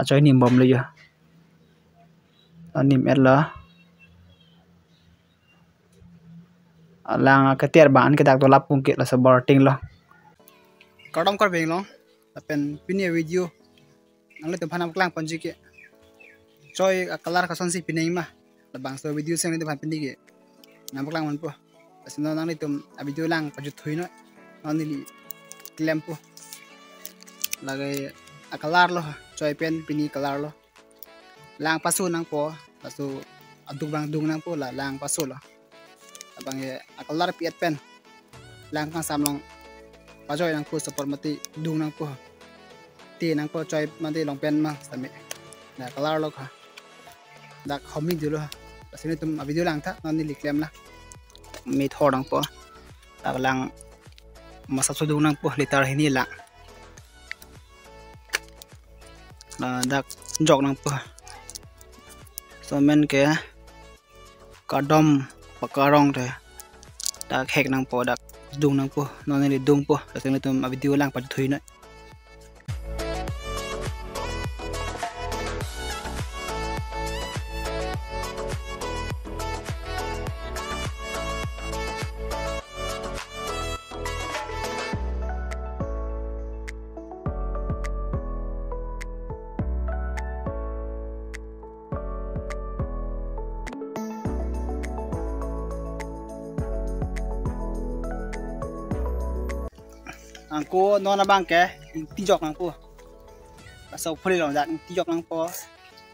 choi nim bom le ya nim et la lang cái tiệt bản cái đặc tổ lắp cung kiện là support ting lo có đông có về lo là pen pin video ang le phanam klang panji ke choi color ka son si pinai ma la bang so video sem le phan pin ke nam klang man po asino nang le tum video lang pa ju thui no non ni klem po la cái color lo choi pen pini color lo lang pasu nang po pasu aduk bang dung nang po la lang pasu lo bang ye color piet pen lang kang samlong pa choi nang po support mati dung nang po ti nang po choi mati long pen ma sami na color lo kha dak homi du lo asini tum video lang tha non ni klem la mi thor nang po dak lang masap su dung nang po litar hini la dak jok nang po so men ke kadom pakarong de dak hek nang po dak dung nang po non ni dung po asini tum video lang pa thui na angko nona bang ke tijok nang po pasau phri long dak tijok nang po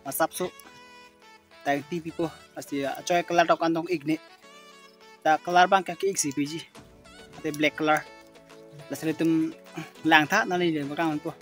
masap su tai ti pi po asi choi color tok andong igne ta color bang ke xcpg te black color la seletum lang tha na ni le bakang man po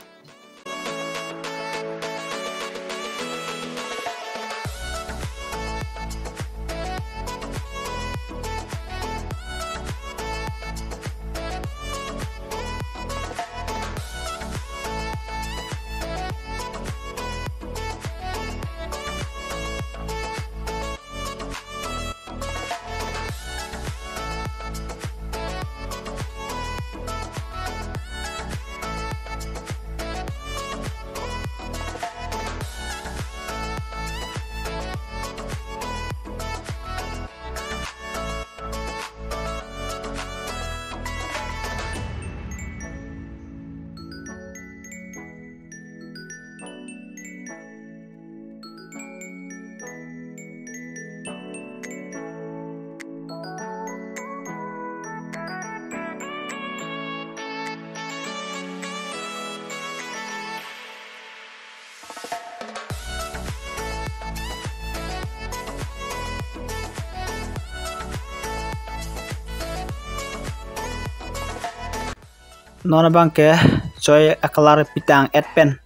nona bang ke choi color pitang et pen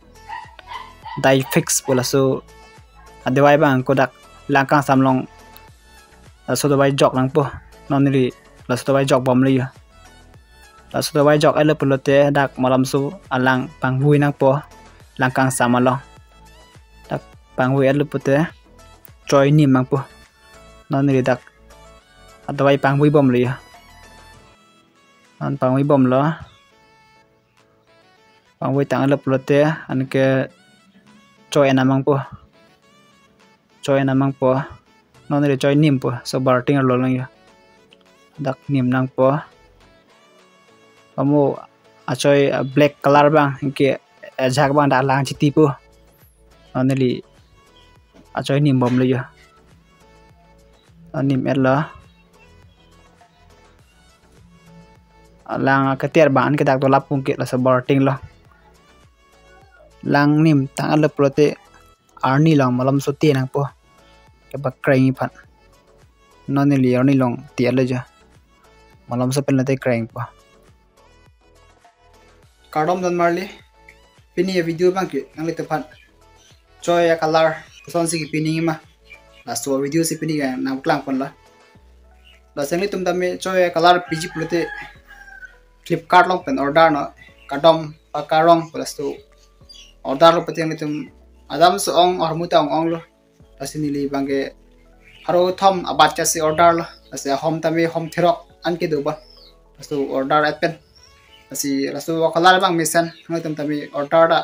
dai fix bola so adewai bang ko dak langkang samlong so dawai jok nang po non ni la so dawai jok bom li la so dawai jok ele pulote dak malam su alang panghui nang po langkang samalong dak panghui ele pute choi nim mang po non ni dak adawai panghui bom li non panghui bom lo panghui tang ele pulote an ke choi namang po non ni choi nim po so barting lo lang ya dak nim nang po amu achoi black color bang ke jak bang da lang chiti po non ni achoi nim bom le ya nim et la lang ke tiar ban ke dak to lap pung ke la so barting lo lang nim tang ele pulote arni long malam so ti nang po ke bakrai phat non ni arni long ti le ja malam so pen le te krai po kadom dan marli pini video bang ke nang le te phat choi color son si pini ma la so video si pini ga nam klang pon la sengli tum dame choi color pg pulote flipkart long pen order no kadom pakarong plus tu order lo pati ang itum adam so ong or muta ong lo asini li bangge haro thom abat cha si order lo ase home tami home thirok an ke do ba asu order apen asi rasu color bang mission ngai tum tami order da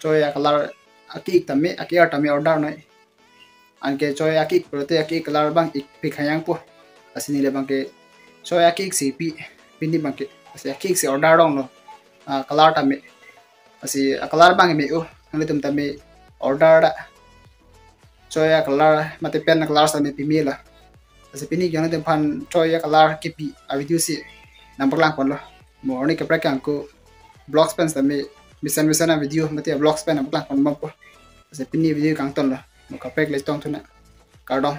choi color aki tami aki tami order noi anke choi aki prote aki color bang ik pikhayang po asini le bang ke choi aki si pi pini bang ke asi aki si order dong lo color tami asi color bang me u ngali tum tami order da choi color mate pen color sami pimi la asi pini gyana de phan choi color kipi a video si number lang pon lo morning ke prak angko blog pen sami misan video mate blog pen number lang pon mampo asi pini video kang ton lo mo ka pek le tong thuna cardong